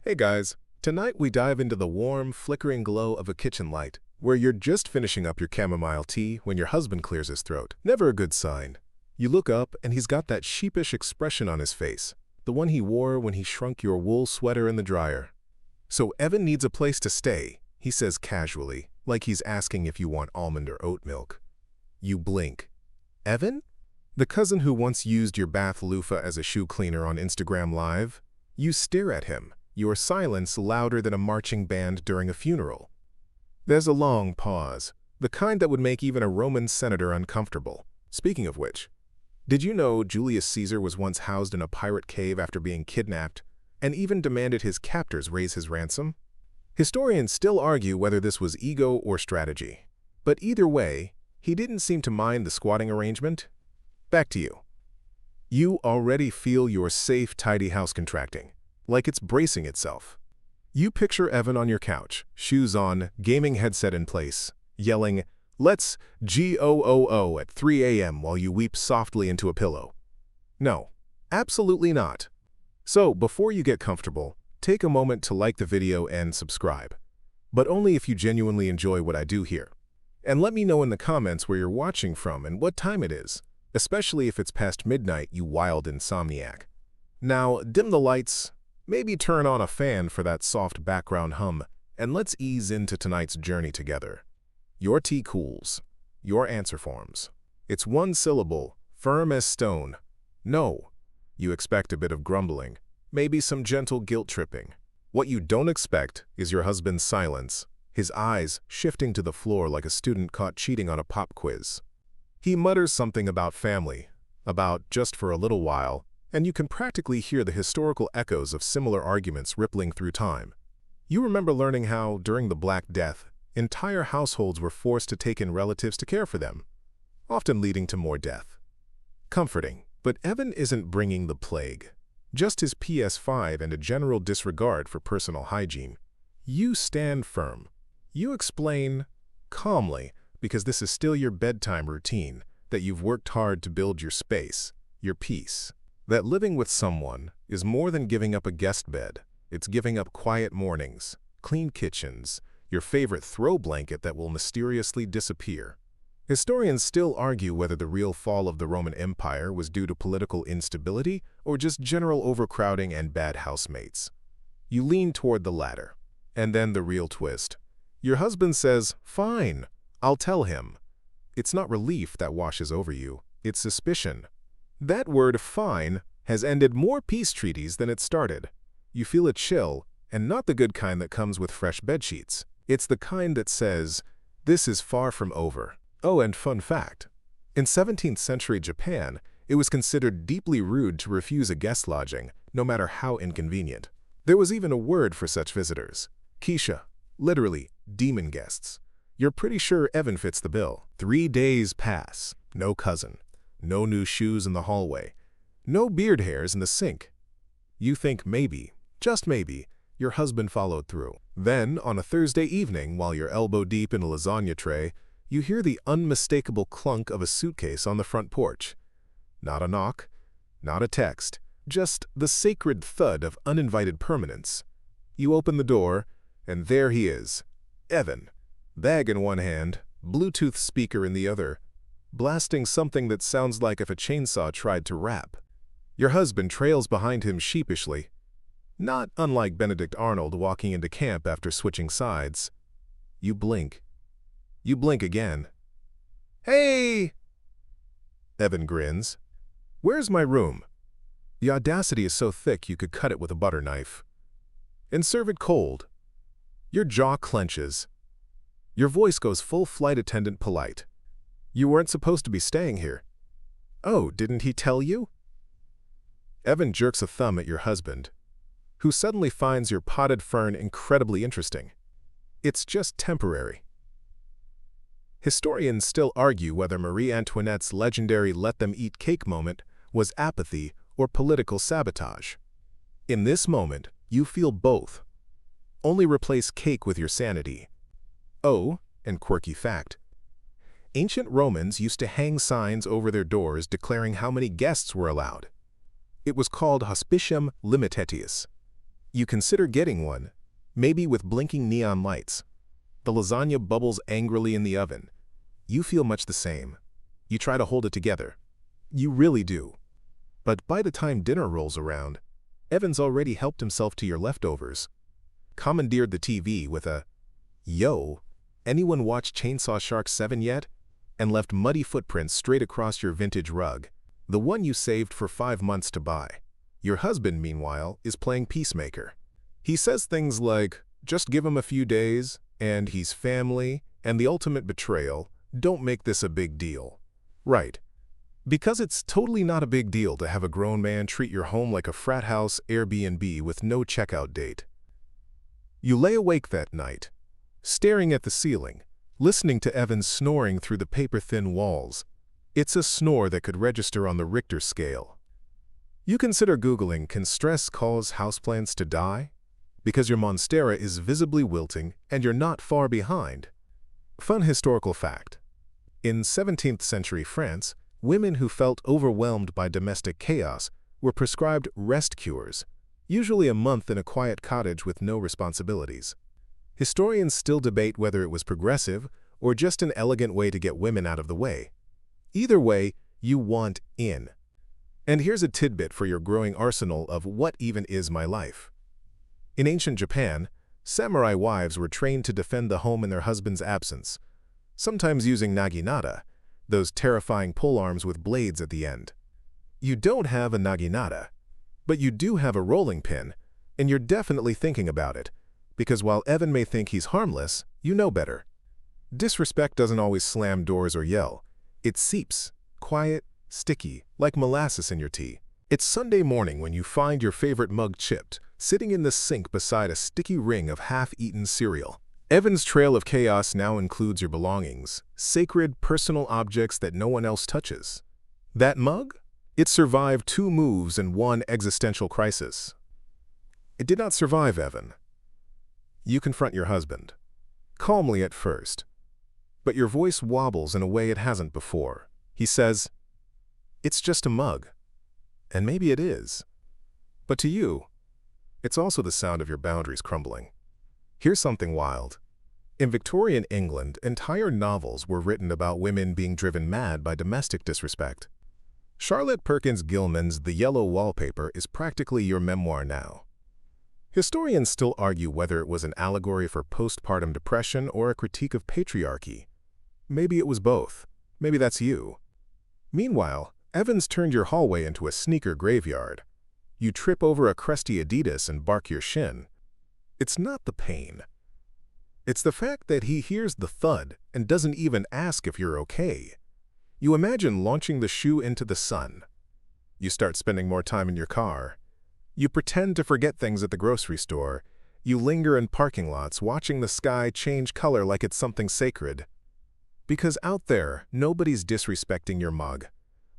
Hey guys, tonight we dive into the warm, flickering glow of a kitchen light, where you're just finishing up your chamomile tea when your husband clears his throat. Never a good sign. You look up and he's got that sheepish expression on his face, the one he wore when he shrunk your wool sweater in the dryer. "So Evan needs a place to stay," he says casually, like he's asking if you want almond or oat milk. You blink. Evan? The cousin who once used your bath loofah as a shoe cleaner on Instagram Live? You stare at him, your silence louder than a marching band during a funeral. There's a long pause, the kind that would make even a Roman senator uncomfortable. Speaking of which, did you know Julius Caesar was once housed in a pirate cave after being kidnapped, and even demanded his captors raise his ransom? Historians still argue whether this was ego or strategy. But either way, he didn't seem to mind the squatting arrangement. Back to you. You already feel your safe, tidy house contracting, like it's bracing itself. You picture Evan on your couch, shoes on, gaming headset in place, yelling, "Let's GOOO" at 3 a.m. while you weep softly into a pillow. No, absolutely not. So, before you get comfortable, take a moment to like the video and subscribe. But only if you genuinely enjoy what I do here. And let me know in the comments where you're watching from and what time it is, especially if it's past midnight, you wild insomniac. Now, dim the lights, maybe turn on a fan for that soft background hum, and let's ease into tonight's journey together. Your tea cools. Your answer forms. It's one syllable, firm as stone. No. You expect a bit of grumbling, maybe some gentle guilt-tripping. What you don't expect is your husband's silence, his eyes shifting to the floor like a student caught cheating on a pop quiz. He mutters something about family, about just for a little while, and you can practically hear the historical echoes of similar arguments rippling through time. You remember learning how, during the Black Death, entire households were forced to take in relatives to care for them, often leading to more death. Comforting, but Evan isn't bringing the plague, just his PS5 and a general disregard for personal hygiene. You stand firm. You explain, calmly, because this is still your bedtime routine, that you've worked hard to build your space, your peace. That living with someone is more than giving up a guest bed. It's giving up quiet mornings, clean kitchens, your favorite throw blanket that will mysteriously disappear. Historians still argue whether the real fall of the Roman Empire was due to political instability or just general overcrowding and bad housemates. You lean toward the latter. And then the real twist. Your husband says, "Fine, I'll tell him." It's not relief that washes over you, it's suspicion. That word "fine" has ended more peace treaties than it started. You feel a chill, and not the good kind that comes with fresh bedsheets. It's the kind that says, "This is far from over." Oh, and fun fact. In 17th century Japan, it was considered deeply rude to refuse a guest lodging, no matter how inconvenient. There was even a word for such visitors. Keisha, literally, demon guests. You're pretty sure Evan fits the bill. 3 days pass. No cousin. No new shoes in the hallway. No beard hairs in the sink. You think maybe, just maybe, your husband followed through. Then, on a Thursday evening, while you're elbow deep in a lasagna tray, you hear the unmistakable clunk of a suitcase on the front porch. Not a knock, not a text, just the sacred thud of uninvited permanence. You open the door, and there he is, Evan, bag in one hand, Bluetooth speaker in the other, blasting something that sounds like if a chainsaw tried to rap. Your husband trails behind him sheepishly, not unlike Benedict Arnold walking into camp after switching sides. You blink. You blink again. "Hey!" Evan grins. "Where's my room?" The audacity is so thick you could cut it with a butter knife. "And serve it cold." Your jaw clenches. Your voice goes full flight attendant polite. "You weren't supposed to be staying here." "Oh, didn't he tell you?" Evan jerks a thumb at your husband, who suddenly finds your potted fern incredibly interesting. It's just temporary. Historians still argue whether Marie Antoinette's legendary let-them-eat-cake moment was apathy or political sabotage. In this moment, you feel both. Only replace cake with your sanity. Oh, and quirky fact. Ancient Romans used to hang signs over their doors declaring how many guests were allowed. It was called hospitium limitatius. You consider getting one, maybe with blinking neon lights. The lasagna bubbles angrily in the oven. You feel much the same. You try to hold it together. You really do. But by the time dinner rolls around, Evan's already helped himself to your leftovers, commandeered the TV with a, "Yo, anyone watch Chainsaw Shark 7 yet?" and left muddy footprints straight across your vintage rug, the one you saved for 5 months to buy. Your husband, meanwhile, is playing peacemaker. He says things like, "Just give him a few days, and he's family, and the ultimate betrayal, don't make this a big deal." Right. Because it's totally not a big deal to have a grown man treat your home like a frat house Airbnb with no checkout date. You lay awake that night, staring at the ceiling, listening to Evan snoring through the paper-thin walls. It's a snore that could register on the Richter scale. You consider Googling, "Can stress cause houseplants to die?" because your monstera is visibly wilting and you're not far behind. Fun historical fact. In 17th century France, women who felt overwhelmed by domestic chaos were prescribed rest cures, usually a month in a quiet cottage with no responsibilities. Historians still debate whether it was progressive or just an elegant way to get women out of the way. Either way, you want in. And here's a tidbit for your growing arsenal of what even is my life. In ancient Japan, samurai wives were trained to defend the home in their husband's absence, sometimes using naginata, those terrifying polearms with blades at the end. You don't have a naginata, but you do have a rolling pin, and you're definitely thinking about it, because while Evan may think he's harmless, you know better. Disrespect doesn't always slam doors or yell. It seeps, quiet, sticky, like molasses in your tea. It's Sunday morning when you find your favorite mug chipped, sitting in the sink beside a sticky ring of half-eaten cereal. Evan's trail of chaos now includes your belongings, sacred, personal objects that no one else touches. That mug? It survived 2 moves and 1 existential crisis. It did not survive Evan. You confront your husband, calmly at first, but your voice wobbles in a way it hasn't before. He says, "It's just a mug." And maybe it is. But to you, it's also the sound of your boundaries crumbling. Here's something wild. In Victorian England, entire novels were written about women being driven mad by domestic disrespect. Charlotte Perkins Gilman's The Yellow Wallpaper is practically your memoir now. Historians still argue whether it was an allegory for postpartum depression or a critique of patriarchy. Maybe it was both. Maybe that's you. Meanwhile, Evans turned your hallway into a sneaker graveyard. You trip over a crusty Adidas and bark your shin. It's not the pain. It's the fact that he hears the thud and doesn't even ask if you're okay. You imagine launching the shoe into the sun. You start spending more time in your car. You pretend to forget things at the grocery store. You linger in parking lots watching the sky change color like it's something sacred. Because out there, nobody's disrespecting your mug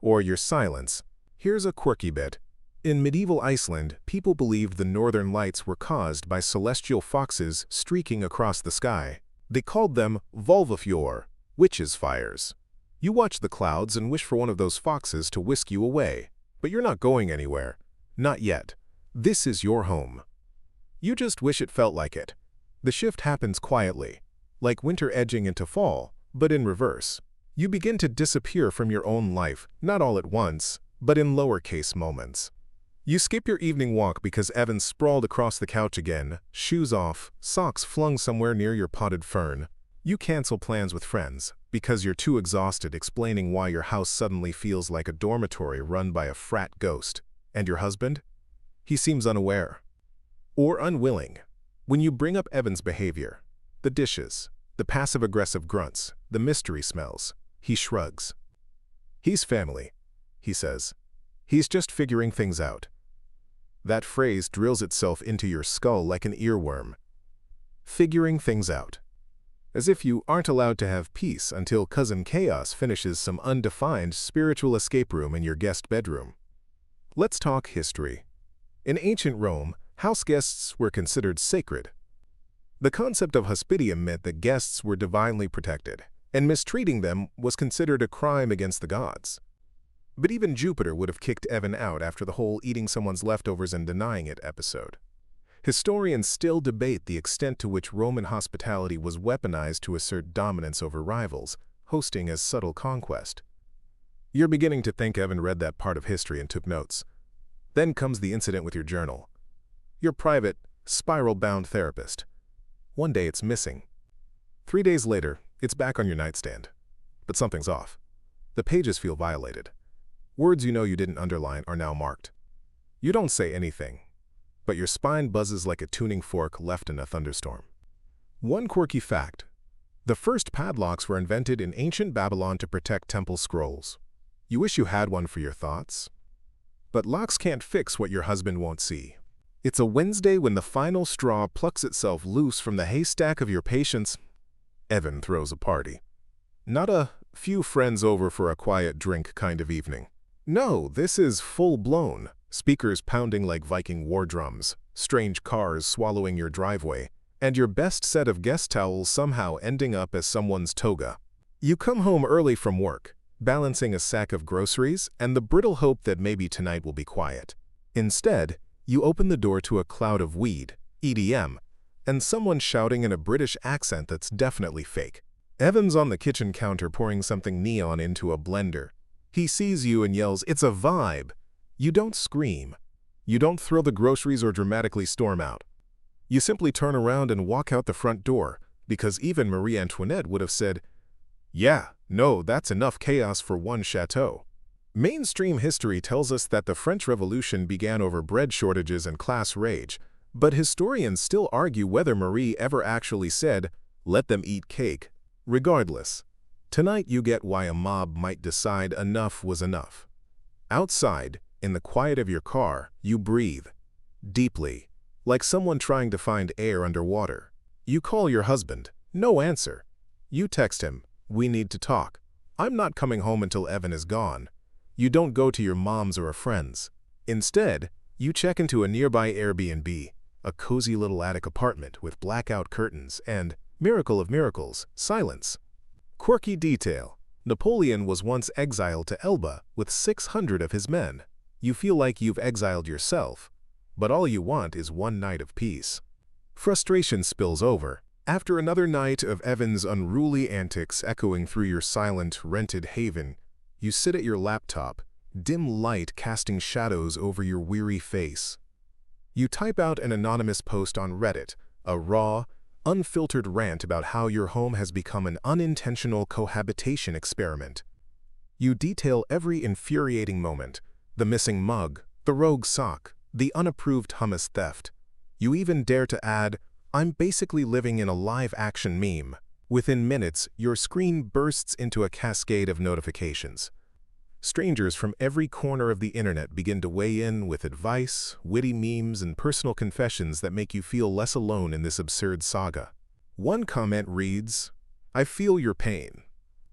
or your silence. Here's a quirky bit. In medieval Iceland, people believed the northern lights were caused by celestial foxes streaking across the sky. They called them Volvafjör, witches' fires. You watch the clouds and wish for one of those foxes to whisk you away. But you're not going anywhere. Not yet. This is your home. You just wish it felt like it. The shift happens quietly, like winter edging into fall, but in reverse. You begin to disappear from your own life, not all at once, but in lowercase moments. You skip your evening walk because Evan sprawled across the couch again, shoes off, socks flung somewhere near your potted fern. You cancel plans with friends because you're too exhausted explaining why your house suddenly feels like a dormitory run by a frat ghost. And your husband? He seems unaware. Or unwilling. When you bring up Evan's behavior, the dishes, the passive-aggressive grunts, the mystery smells, he shrugs. He's family, he says. He's just figuring things out. That phrase drills itself into your skull like an earworm. Figuring things out. As if you aren't allowed to have peace until Cousin Chaos finishes some undefined spiritual escape room in your guest bedroom. Let's talk history. In ancient Rome, houseguests were considered sacred. The concept of hospitium meant that guests were divinely protected, and mistreating them was considered a crime against the gods. But even Jupiter would have kicked Evan out after the whole eating someone's leftovers and denying it episode. Historians still debate the extent to which Roman hospitality was weaponized to assert dominance over rivals, hosting as subtle conquest. You're beginning to think Evan read that part of history and took notes. Then comes the incident with your journal. Your private, spiral-bound therapist. One day it's missing. 3 days later, it's back on your nightstand. But something's off. The pages feel violated. Words you know you didn't underline are now marked. You don't say anything, but your spine buzzes like a tuning fork left in a thunderstorm. One quirky fact: the first padlocks were invented in ancient Babylon to protect temple scrolls. You wish you had one for your thoughts? But locks can't fix what your husband won't see. It's a Wednesday when the final straw plucks itself loose from the haystack of your patience. Evan throws a party. Not a few friends over for a quiet drink kind of evening. No, this is full-blown. Speakers pounding like Viking war drums, strange cars swallowing your driveway, and your best set of guest towels somehow ending up as someone's toga. You come home early from work, balancing a sack of groceries and the brittle hope that maybe tonight will be quiet. Instead, you open the door to a cloud of weed, EDM, and someone shouting in a British accent that's definitely fake. Evan's on the kitchen counter pouring something neon into a blender. He sees you and yells, "It's a vibe!" You don't scream. You don't throw the groceries or dramatically storm out. You simply turn around and walk out the front door, because even Marie Antoinette would have said, "Yeah, no, that's enough chaos for one chateau." Mainstream history tells us that the French Revolution began over bread shortages and class rage, but historians still argue whether Marie ever actually said, "Let them eat cake." Regardless, tonight you get why a mob might decide enough was enough. Outside, in the quiet of your car, you breathe. Deeply, like someone trying to find air underwater. You call your husband. No answer. You text him, "We need to talk. I'm not coming home until Evan is gone." You don't go to your mom's or a friend's. Instead, you check into a nearby Airbnb, a cozy little attic apartment with blackout curtains and, miracle of miracles, silence. Quirky detail: Napoleon was once exiled to Elba with 600 of his men. You feel like you've exiled yourself, but all you want is one night of peace. Frustration spills over. After another night of Evan's unruly antics echoing through your silent, rented haven, you sit at your laptop, dim light casting shadows over your weary face. You type out an anonymous post on Reddit, a raw, unfiltered rant about how your home has become an unintentional cohabitation experiment. You detail every infuriating moment: the missing mug, the rogue sock, the unapproved hummus theft. You even dare to add, "I'm basically living in a live-action meme." Within minutes, your screen bursts into a cascade of notifications. Strangers from every corner of the internet begin to weigh in with advice, witty memes, and personal confessions that make you feel less alone in this absurd saga. One comment reads, "I feel your pain.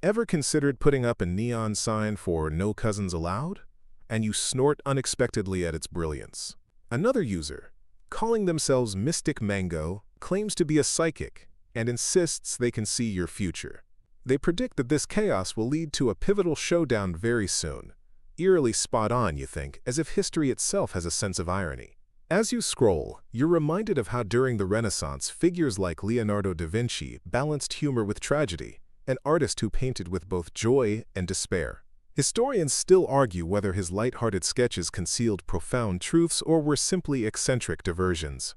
Ever considered putting up a neon sign for no cousins allowed?" And you snort unexpectedly at its brilliance. Another user, calling themselves Mystic Mango, claims to be a psychic and insists they can see your future. They predict that this chaos will lead to a pivotal showdown very soon. Eerily spot on, you think, as if history itself has a sense of irony. As you scroll, you're reminded of how during the Renaissance, figures like Leonardo da Vinci balanced humor with tragedy, an artist who painted with both joy and despair. Historians still argue whether his light-hearted sketches concealed profound truths or were simply eccentric diversions.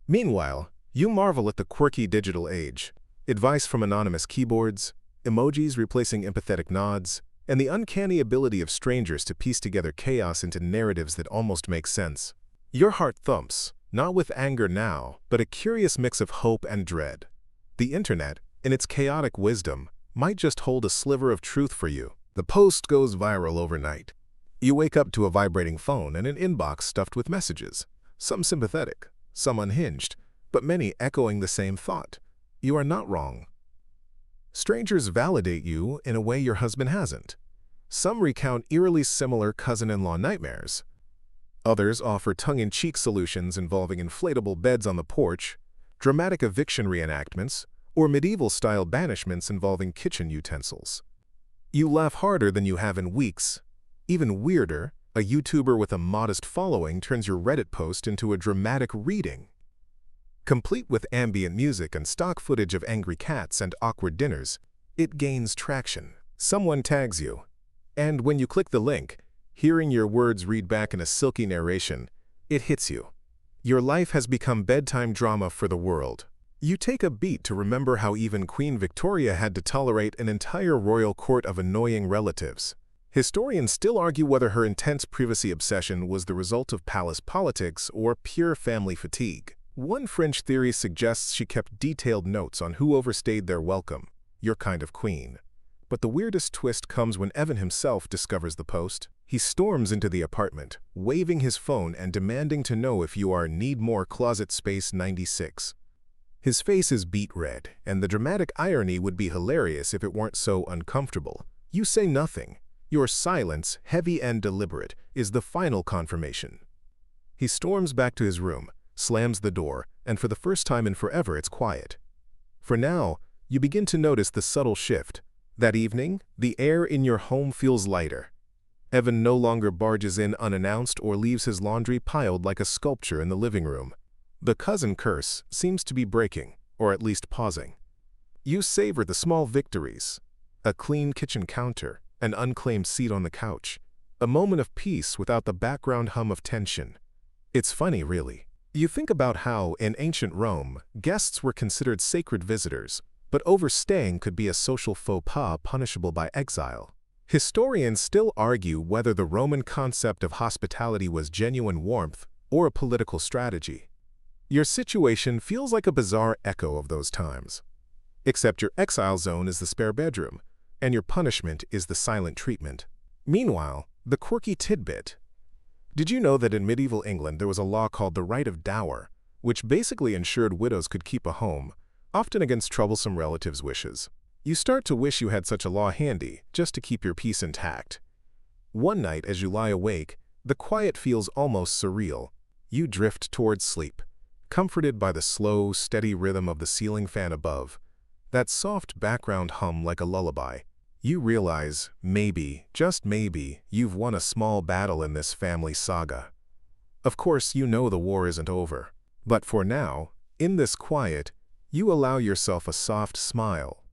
Meanwhile, you marvel at the quirky digital age. Advice from anonymous keyboards, emojis replacing empathetic nods, and the uncanny ability of strangers to piece together chaos into narratives that almost make sense. Your heart thumps, not with anger now, but a curious mix of hope and dread. The internet, in its chaotic wisdom, might just hold a sliver of truth for you. The post goes viral overnight. You wake up to a vibrating phone and an inbox stuffed with messages, some sympathetic, some unhinged, but many echoing the same thought: you are not wrong. Strangers validate you in a way your husband hasn't. Some recount eerily similar cousin-in-law nightmares. Others offer tongue-in-cheek solutions involving inflatable beds on the porch, dramatic eviction reenactments, or medieval-style banishments involving kitchen utensils. You laugh harder than you have in weeks. Even weirder, a YouTuber with a modest following turns your Reddit post into a dramatic reading. Complete with ambient music and stock footage of angry cats and awkward dinners, it gains traction. Someone tags you, and when you click the link, hearing your words read back in a silky narration, it hits you. Your life has become bedtime drama for the world. You take a beat to remember how even Queen Victoria had to tolerate an entire royal court of annoying relatives. Historians still argue whether her intense privacy obsession was the result of palace politics or pure family fatigue. One French theory suggests she kept detailed notes on who overstayed their welcome, your kind of queen. But the weirdest twist comes when Evan himself discovers the post. He storms into the apartment, waving his phone and demanding to know if you are need more closet space 96. His face is beet red, and the dramatic irony would be hilarious if it weren't so uncomfortable. You say nothing. Your silence, heavy and deliberate, is the final confirmation. He storms back to his room, slams the door, and for the first time in forever it's quiet. For now, you begin to notice the subtle shift. That evening, the air in your home feels lighter. Evan no longer barges in unannounced or leaves his laundry piled like a sculpture in the living room. The cousin curse seems to be breaking, or at least pausing. You savor the small victories. A clean kitchen counter, an unclaimed seat on the couch, a moment of peace without the background hum of tension. It's funny, really. You think about how, in ancient Rome, guests were considered sacred visitors, but overstaying could be a social faux pas punishable by exile. Historians still argue whether the Roman concept of hospitality was genuine warmth or a political strategy. Your situation feels like a bizarre echo of those times. Except your exile zone is the spare bedroom, and your punishment is the silent treatment. Meanwhile, the quirky tidbit. Did you know that in medieval England there was a law called the right of dower, which basically ensured widows could keep a home, often against troublesome relatives' wishes? You start to wish you had such a law handy, just to keep your peace intact. One night, as you lie awake, the quiet feels almost surreal. You drift towards sleep, comforted by the slow, steady rhythm of the ceiling fan above, that soft background hum like a lullaby. You realize, maybe, just maybe, you've won a small battle in this family saga. Of course, you know the war isn't over. But for now, in this quiet, you allow yourself a soft smile.